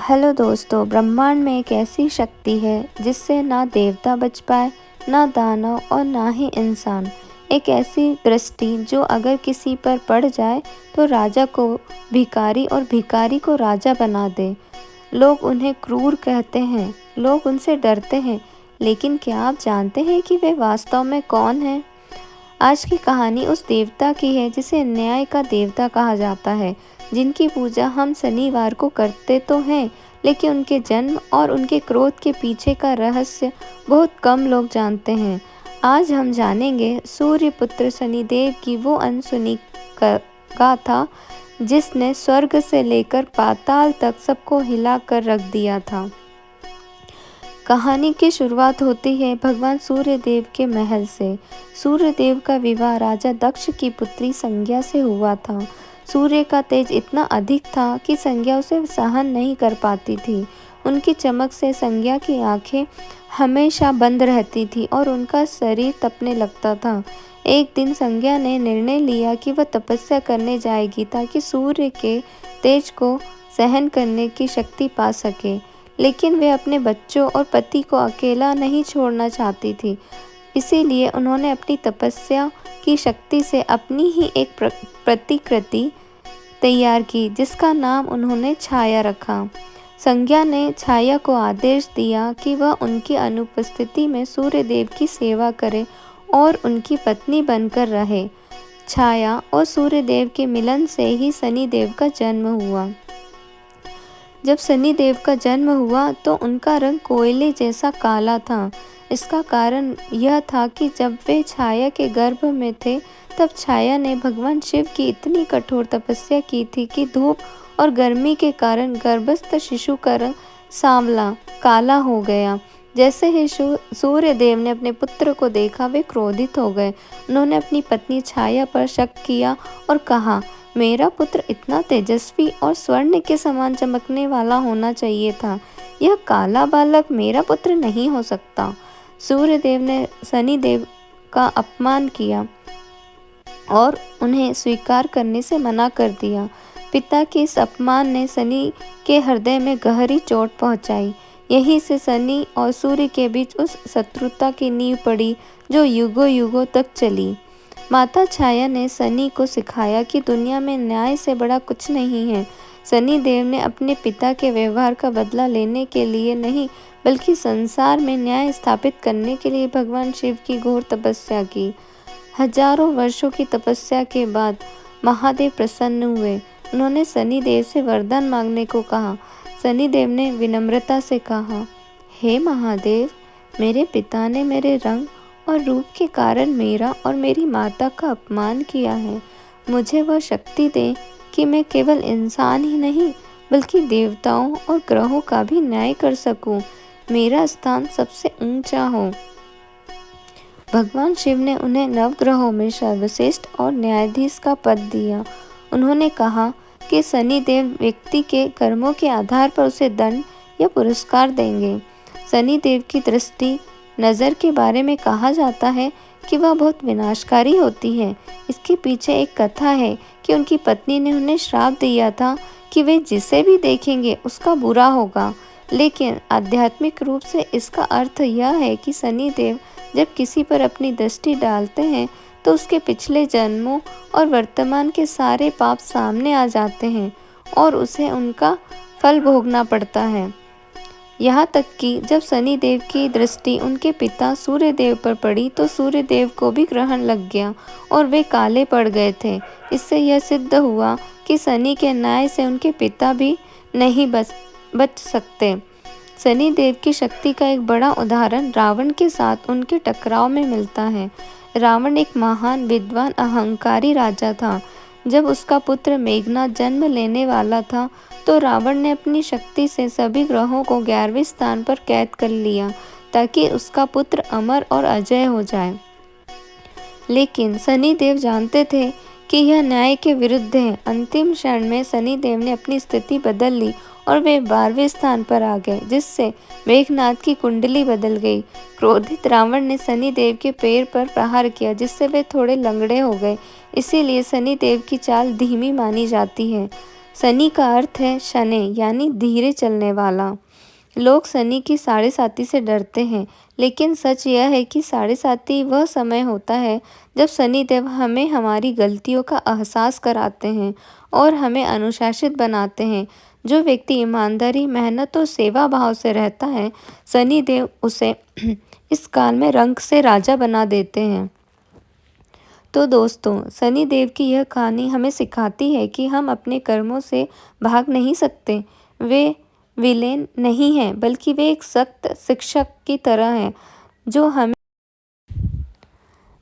Hello दोस्तों, ब्रह्मांड में एक ऐसी शक्ति है जिससे ना देवता बच पाए, ना दानव और ना ही इंसान। एक ऐसी दृष्टि जो अगर किसी पर पड़ जाए तो राजा को भिखारी और भिखारी को राजा बना दे। लोग उन्हें क्रूर कहते हैं, लोग उनसे डरते हैं, लेकिन क्या आप जानते हैं कि वे वास्तव में कौन हैं? आज की कहानी उस देवता की है जिसे न्याय का देवता कहा जाता है, जिनकी पूजा हम शनिवार को करते तो हैं, लेकिन उनके जन्म और उनके क्रोध के पीछे का रहस्य बहुत कम लोग जानते हैं। आज हम जानेंगे सूर्यपुत्र शनिदेव की वो अनसुनी गाथा जिसने स्वर्ग से लेकर पाताल तक सबको हिला कर रख दिया था। कहानी की शुरुआत होती है भगवान सूर्यदेव के महल से। सूर्यदेव का विवाह राजा दक्ष की पुत्री संज्ञा से हुआ था। सूर्य का तेज इतना अधिक था कि संज्ञा उसे सहन नहीं कर पाती थी। उनकी चमक से संज्ञा की आंखें हमेशा बंद रहती थी और उनका शरीर तपने लगता था। एक दिन संज्ञा ने निर्णय लिया कि वह तपस्या करने जाएगी ताकि सूर्य के तेज को सहन करने की शक्ति पा सके। लेकिन वे अपने बच्चों और पति को अकेला नहीं छोड़ना चाहती थी। इसीलिए उन्होंने अपनी तपस्या की शक्ति से अपनी ही एक प्रतिकृति तैयार की, जिसका नाम उन्होंने छाया रखा। संज्ञा ने छाया को आदेश दिया कि वह उनकी अनुपस्थिति में सूर्यदेव की सेवा करे और उनकी पत्नी बनकर रहे। छाया और सूर्यदेव के मिलन से ही शनिदेव का जन्म हुआ। जब शनिदेव का जन्म हुआ तो उनका रंग कोयले जैसा काला था। इसका कारण यह था कि जब वे छाया के गर्भ में थे तब छाया ने भगवान शिव की इतनी कठोर तपस्या की थी कि धूप और गर्मी के कारण गर्भस्थ शिशु का रंग सांवला काला हो गया। जैसे ही सूर्यदेव ने अपने पुत्र को देखा, वे क्रोधित हो गए। उन्होंने अपनी पत्नी छाया पर शक किया और कहा, मेरा पुत्र इतना तेजस्वी और स्वर्ण के समान चमकने वाला होना चाहिए था। यह काला बालक मेरा पुत्र नहीं हो सकता। सूर्यदेव ने शनिदेव का अपमान किया और उन्हें स्वीकार करने से मना कर दिया। पिता के इस अपमान ने शनि के हृदय में गहरी चोट पहुंचाई। यहीं से शनि और सूर्य के बीच उस शत्रुता की नींव पड़ी जो युगों युगों तक चली। माता छाया ने शनि को सिखाया कि दुनिया में न्याय से बड़ा कुछ नहीं है। शनिदेव ने अपने पिता के व्यवहार का बदला लेने के लिए नहीं, बल्कि संसार में न्याय स्थापित करने के लिए भगवान शिव की घोर तपस्या की। हजारों वर्षों की तपस्या के बाद महादेव प्रसन्न हुए। उन्होंने शनिदेव से वरदान मांगने को कहा। शनिदेव ने विनम्रता से कहा, हे महादेव, मेरे पिता ने मेरे रंग और रूप के कारण मेरा और मेरी माता का अपमान किया है। मुझे वह शक्ति दें कि मैं केवल इंसान ही नहीं, बल्कि देवताओं और ग्रहों का भी न्याय कर सकूं। मेरा स्थान सबसे ऊंचा हो। भगवान शिव ने उन्हें नवग्रहों में सर्वश्रेष्ठ और न्यायाधीश का पद दिया। उन्होंने कहा कि शनिदेव व्यक्ति के कर्मों के आधार पर उसे दंड या पुरस्कार देंगे। शनिदेव की दृष्टि नज़र के बारे में कहा जाता है कि वह बहुत विनाशकारी होती है। इसके पीछे एक कथा है कि उनकी पत्नी ने उन्हें श्राप दिया था कि वे जिसे भी देखेंगे उसका बुरा होगा। लेकिन आध्यात्मिक रूप से इसका अर्थ यह है कि शनिदेव जब किसी पर अपनी दृष्टि डालते हैं तो उसके पिछले जन्मों और वर्तमान के सारे पाप सामने आ जाते हैं और उसे उनका फल भोगना पड़ता है। यहाँ तक कि जब शनिदेव की दृष्टि उनके पिता सूर्यदेव पर पड़ी तो सूर्यदेव को भी ग्रहण लग गया और वे काले पड़ गए थे। इससे यह सिद्ध हुआ कि शनि के न्याय से उनके पिता भी नहीं बच सकते। शनिदेव की शक्ति का एक बड़ा उदाहरण रावण के साथ उनके टकराव में मिलता है। रावण एक महान विद्वान अहंकारी राजा था। जब उसका पुत्र मेघनाद जन्म लेने वाला था तो रावण ने अपनी शक्ति से सभी ग्रहों को 11वें स्थान पर कैद कर लिया ताकि उसका पुत्र अमर और अजय हो जाए। लेकिन शनिदेव जानते थे कि यह न्याय के विरुद्ध है। अंतिम क्षण में शनिदेव ने अपनी स्थिति बदल ली और वे 12वें स्थान पर आ गए, जिससे मेघनाद की कुंडली बदल गई। क्रोधित रावण ने शनिदेव के पैर पर प्रहार किया, जिससे वे थोड़े लंगड़े हो गए। इसीलिए शनिदेव की चाल धीमी मानी जाती है। शनि का अर्थ है शनै यानी धीरे चलने वाला। लोग शनि की साढ़े साती से डरते हैं, लेकिन सच यह है कि साढ़े साती वह समय होता है जब शनिदेव हमें हमारी गलतियों का एहसास कराते हैं और हमें अनुशासित बनाते हैं। जो व्यक्ति ईमानदारी, मेहनत और सेवा भाव से रहता है, शनिदेव उसे इस काल में रंग से राजा बना देते हैं। तो दोस्तों, शनिदेव की यह कहानी हमें सिखाती है कि हम अपने कर्मों से भाग नहीं सकते। वे विलेन नहीं हैं, बल्कि वे एक सख्त शिक्षक की तरह हैं,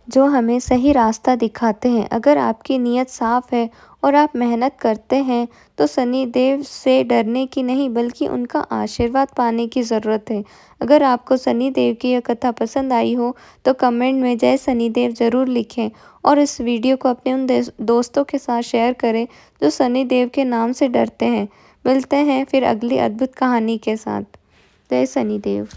जो हमें सही रास्ता दिखाते हैं। अगर आपकी नीयत साफ है और आप मेहनत करते हैं, तो शनिदेव से डरने की नहीं, बल्कि उनका आशीर्वाद पाने की ज़रूरत है। अगर आपको शनिदेव की यह कथा पसंद आई हो, तो कमेंट में जय शनिदेव ज़रूर लिखें और इस वीडियो को अपने उन दोस्तों के साथ शेयर करें जो शनिदेव के नाम से डरते हैं। मिलते हैं फिर अगली अद्भुत कहानी के साथ। जय शनिदेव।